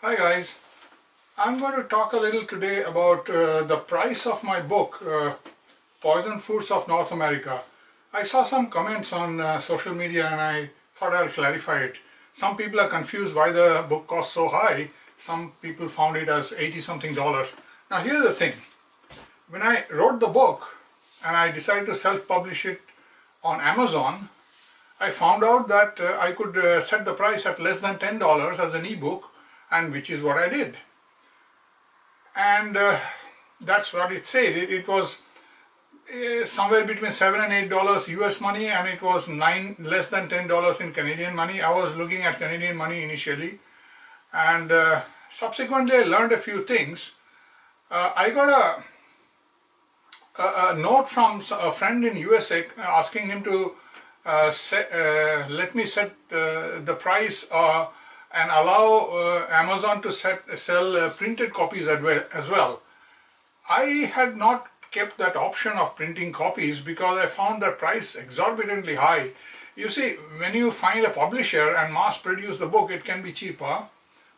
Hi guys, I'm going to talk a little today about the price of my book, Poison Foods of North America. I saw some comments on social media and I thought I'll clarify it. Some people are confused why the book costs so high. Some people found it as 80 something dollars. Now here's the thing. When I wrote the book and I decided to self-publish it on Amazon, I found out that I could set the price at less than $10 as an ebook, and which is what I did. And that's what it said. It was somewhere between $7 and $8 US money, and it was less than $10 in Canadian money. I was looking at Canadian money initially, and subsequently I learned a few things. I got a note from a friend in USA asking him to let me set the price and allow Amazon to sell printed copies as well. I had not kept that option of printing copies because I found the price exorbitantly high. You see, when you find a publisher and mass produce the book, it can be cheaper,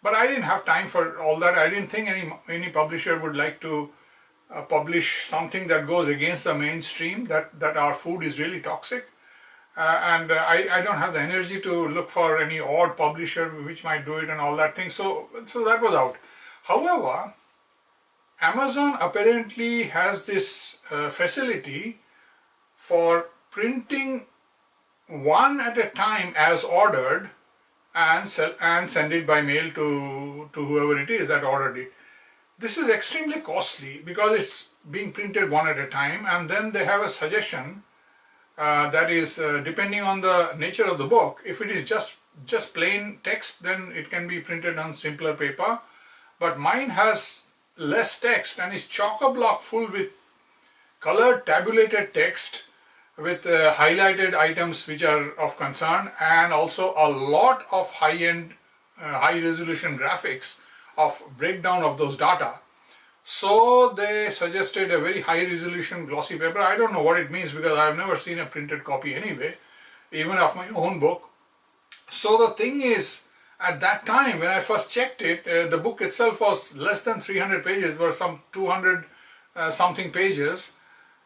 but I didn't have time for all that. I didn't think any publisher would like to publish something that goes against the mainstream, that our food is really toxic. And I don't have the energy to look for any odd publisher which might do it and all that thing. So that was out. However, Amazon apparently has this facility for printing one at a time as ordered and send it by mail to whoever it is that ordered it. This is extremely costly because it's being printed one at a time, and then they have a suggestion that is depending on the nature of the book. If it is just plain text, then it can be printed on simpler paper, but mine has less text and is chock-a-block full with colored tabulated text with highlighted items which are of concern, and also a lot of high-end high-resolution graphics of breakdown of those data. So they suggested a very high resolution glossy paper. I don't know what it means because I've never seen a printed copy anyway, even of my own book. So the thing is, at that time when I first checked it, the book itself was less than 300 pages, were some 200 something pages,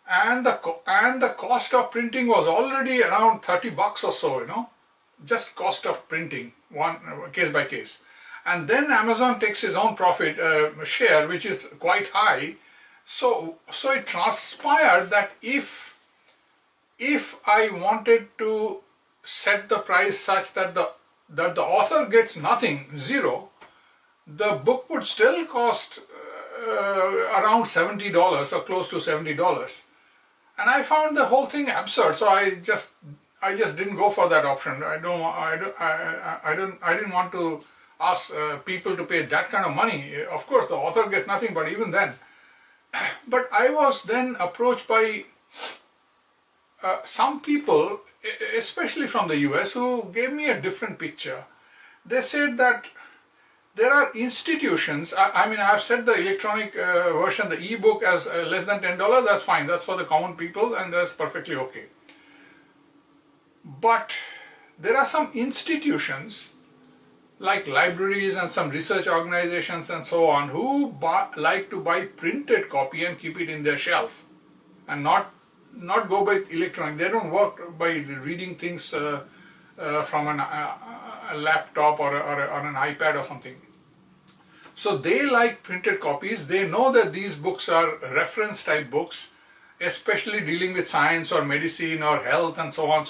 and the cost of printing was already around $30 or so, just cost of printing, one case by case. And then Amazon takes its own profit share, which is quite high. So it transpired that if I wanted to set the price such that the author gets nothing, zero, the book would still cost around $70 or close to $70. And I found the whole thing absurd. So I just didn't go for that option. I didn't want to ask people to pay that kind of money. Of course, the author gets nothing, but even then. But I was then approached by some people, especially from the US, who gave me a different picture. They said that there are institutions, I mean, I've set the electronic version, the ebook, as less than $10, that's fine, that's for the common people, and that's perfectly okay. But there are some institutions, like libraries and some research organizations and so on, who like to buy printed copy and keep it in their shelf and not go by electronic. They don't work by reading things from a laptop or an iPad or something. So they like printed copies. They know that these books are reference type books, especially dealing with science or medicine or health and so on.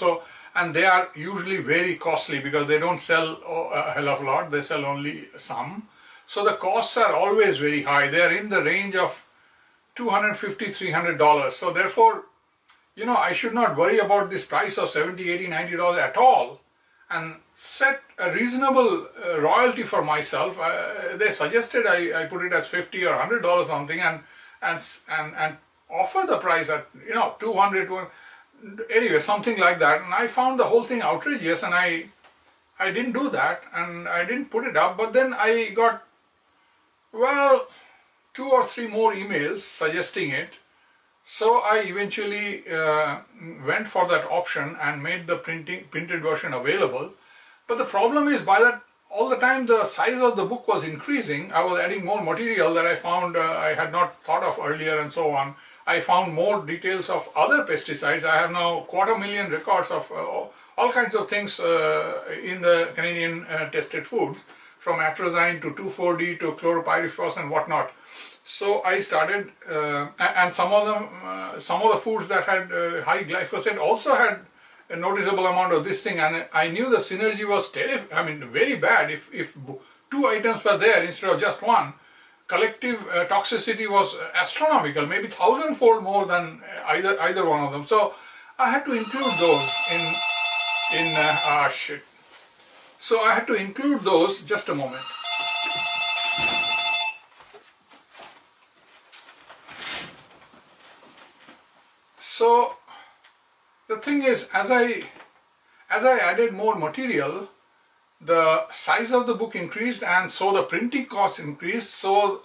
And they are usually very costly because they don't sell a hell of a lot, they sell only some. So the costs are always very high. They are in the range of $250, $300. So therefore, I should not worry about this price of $70, $80, $90 at all, and set a reasonable royalty for myself. They suggested I put it as $50 or $100 something, and offer the price at $200. Anyway, something like that, and I found the whole thing outrageous, and I didn't do that, and I didn't put it up. But then I got, well, 2 or 3 more emails suggesting it. So I eventually went for that option and made the printed version available. But the problem is, by that all the time the size of the book was increasing. I was adding more material that I found I had not thought of earlier and so on. I found more details of other pesticides. I have now 250,000 records of all kinds of things in the Canadian tested foods, from atrazine to 2,4-D to chloropyrifos and whatnot. So I started, and some of the foods that had high glyphosate also had a noticeable amount of this thing, and I knew the synergy was very bad. If two items were there instead of just one, collective toxicity was astronomical, maybe 1,000-fold more than either one of them. So I had to include those So I had to include those. Just a moment. So the thing is, as I added more material, the size of the book increased, and so the printing cost increased. So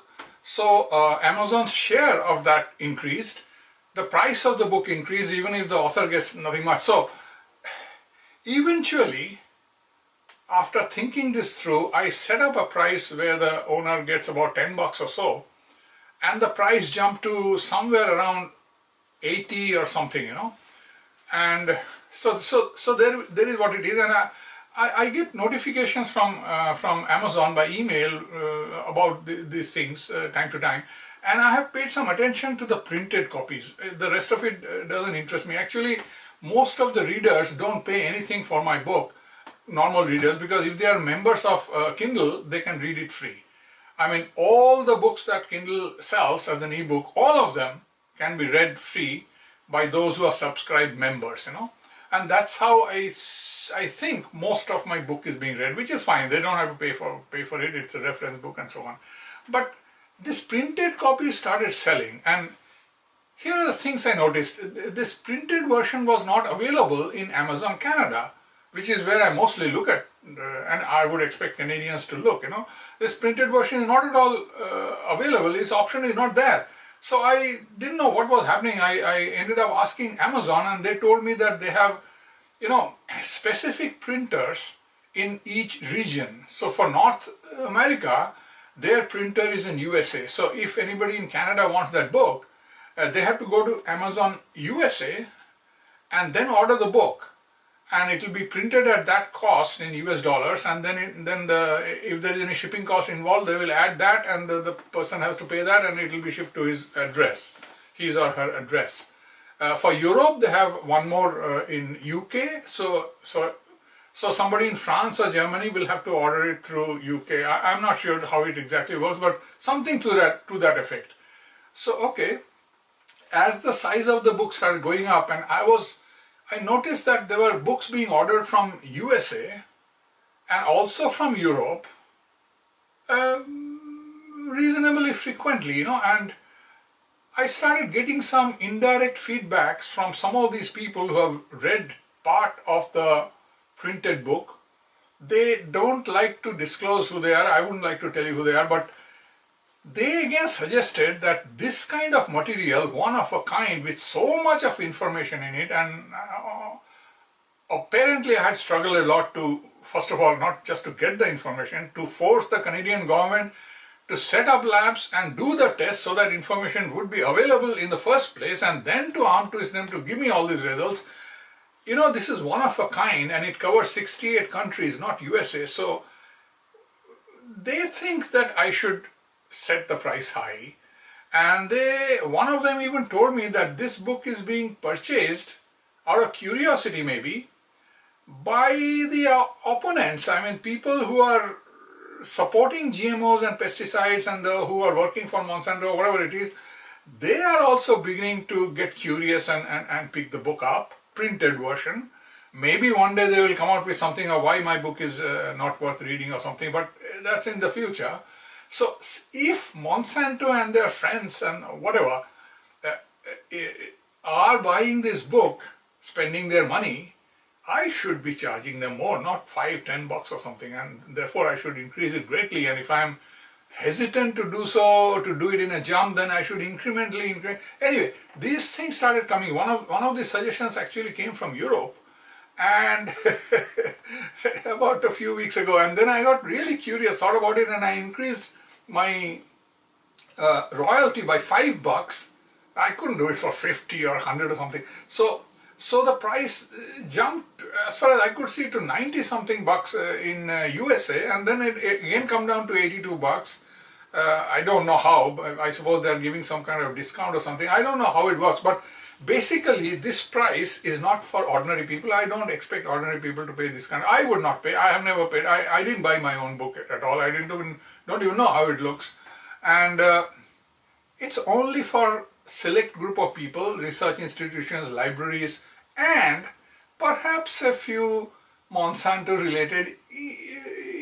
Amazon's share of that increased. The price of the book increased, even if the author gets nothing much. So eventually, after thinking this through, I set up a price where the owner gets about $10 or so, and the price jumped to somewhere around 80 or something, and so there is what it is. And I get notifications from Amazon by email about these things time to time, and I have paid some attention to the printed copies. The rest of it doesn't interest me. Actually, most of the readers don't pay anything for my book, normal readers, because if they are members of Kindle, they can read it free. I mean, all the books that Kindle sells as an ebook, all of them can be read free by those who are subscribed members, and that's how I think most of my book is being read, which is fine. They don't have to pay for it. It's a reference book and so on. But this printed copy started selling, and here are the things I noticed. This printed version was not available in Amazon Canada, which is where I mostly look at, and I would expect Canadians to look. This printed version is not at all available. This option is not there. So I didn't know what was happening. I ended up asking Amazon, and they told me that they have, specific printers in each region. So for North America, their printer is in USA. So if anybody in Canada wants that book, they have to go to Amazon USA and then order the book, and it will be printed at that cost in US dollars, and then if there is any shipping cost involved, they will add that, and the person has to pay that, and it will be shipped to his address, his or her address. For Europe, they have one more in UK, so somebody in France or Germany will have to order it through UK. I'm not sure how it exactly works, but something to that effect. So okay, as the size of the book started going up, and I noticed that there were books being ordered from USA and also from Europe reasonably frequently, and I started getting some indirect feedbacks from some of these people who have read part of the printed book. They don't like to disclose who they are. I wouldn't like to tell you who they are, but they again suggested that this kind of material, one of a kind, with so much of information in it, and apparently I had struggled a lot to, first of all, not just to get the information, to force the Canadian government to set up labs and do the tests so that information would be available in the first place, and then to arm twist them to give me all these results. This is one of a kind, and it covers 68 countries, not USA. So they think that I should set the price high, and one of them even told me that this book is being purchased out of curiosity, maybe, by the opponents. I mean, people who are supporting GMOs and pesticides, and who are working for Monsanto or whatever it is, they are also beginning to get curious and pick the book up, printed version. Maybe one day they will come out with something of why my book is not worth reading or something, but that's in the future. So if Monsanto and their friends and whatever are buying this book, spending their money, I should be charging them more, not $5-10 or something, and therefore I should increase it greatly. And if I'm hesitant to do so, to do it in a jump, then I should incrementally increase. Anyway, these things started coming. One of the suggestions actually came from Europe, and about a few weeks ago, and then I got really curious, thought about it, and I increased my royalty by $5. I couldn't do it for 50 or 100 or something. So the price jumped, as far as I could see, to 90 something bucks in USA, and then it again come down to 82 bucks. I don't know how, but I suppose they're giving some kind of discount or something. I don't know how it works, but basically this price is not for ordinary people. I don't expect ordinary people to pay this kind. I would not pay. I have never paid. I didn't buy my own book at all. I don't even know how it looks. And it's only for select group of people, research institutions, libraries, and perhaps a few Monsanto related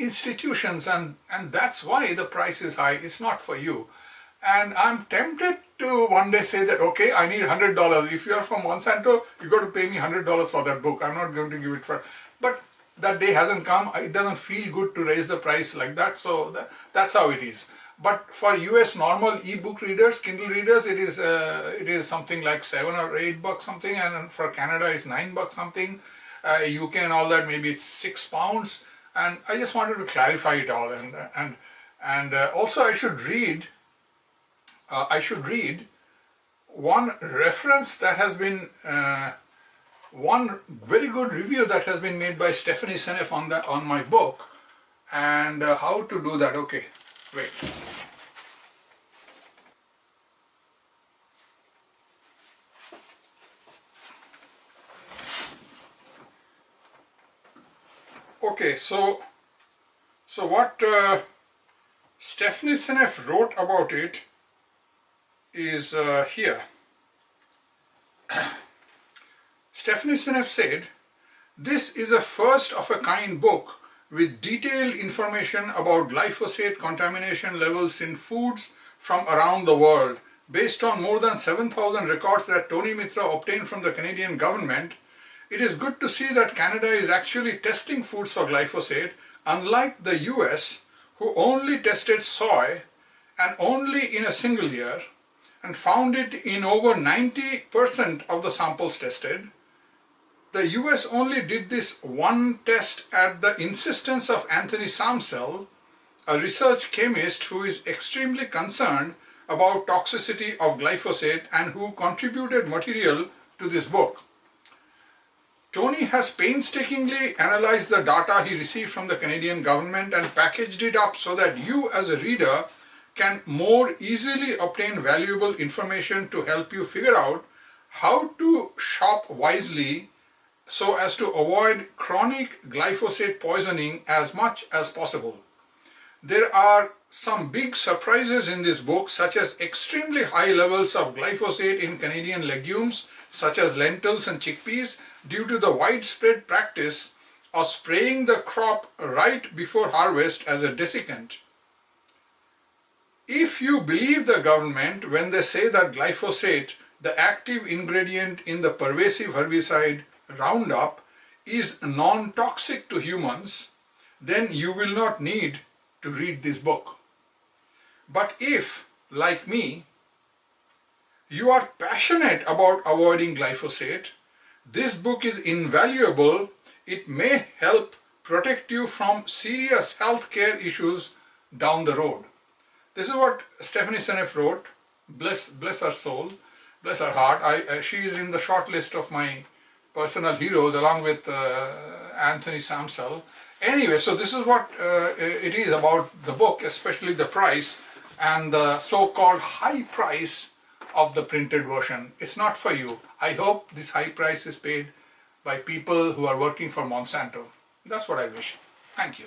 institutions, and that's why the price is high. It's not for you. And I'm tempted to one day say that, okay, I need $100. If you are from Monsanto, you got to pay me $100 for that book. I'm not going to give it for, but that day hasn't come. It doesn't feel good to raise the price like that, so that's how it is. But for US normal e-book readers, Kindle readers, it is something like $7 or $8 something, and for Canada it's $9 something. UK and all that, maybe it's £6. And I just wanted to clarify it all, and also I should read one reference that has been one very good review that has been made by Stephanie Seneff on my book, and how to do that. Okay, wait. Okay, so what Stephanie Seneff wrote about it is here. Stephanie Seneff said, "This is a first of a kind book with detailed information about glyphosate contamination levels in foods from around the world. Based on more than 7,000 records that Tony Mitra obtained from the Canadian government, it is good to see that Canada is actually testing foods for glyphosate, unlike the US, who only tested soy, and only in a single year, and found it in over 90% of the samples tested. The US only did this one test at the insistence of Anthony Samsel, a research chemist who is extremely concerned about toxicity of glyphosate and who contributed material to this book. Tony has painstakingly analyzed the data he received from the Canadian government and packaged it up so that you as a reader can more easily obtain valuable information to help you figure out how to shop wisely so as to avoid chronic glyphosate poisoning as much as possible. There are some big surprises in this book, such as extremely high levels of glyphosate in Canadian legumes such as lentils and chickpeas, due to the widespread practice of spraying the crop right before harvest as a desiccant. If you believe the government when they say that glyphosate, the active ingredient in the pervasive herbicide Roundup, is non-toxic to humans, then you will not need to read this book. But if, like me, you are passionate about avoiding glyphosate, this book is invaluable. It may help protect you from serious healthcare issues down the road. This is what Stephanie Seneff wrote. Bless her soul, bless her heart. She is in the short list of my personal heroes along with Anthony Samsel. Anyway, so this is what it is about the book, especially the price and the so-called high price of the printed version. It's not for you. I hope this high price is paid by people who are working for Monsanto. That's what I wish. Thank you.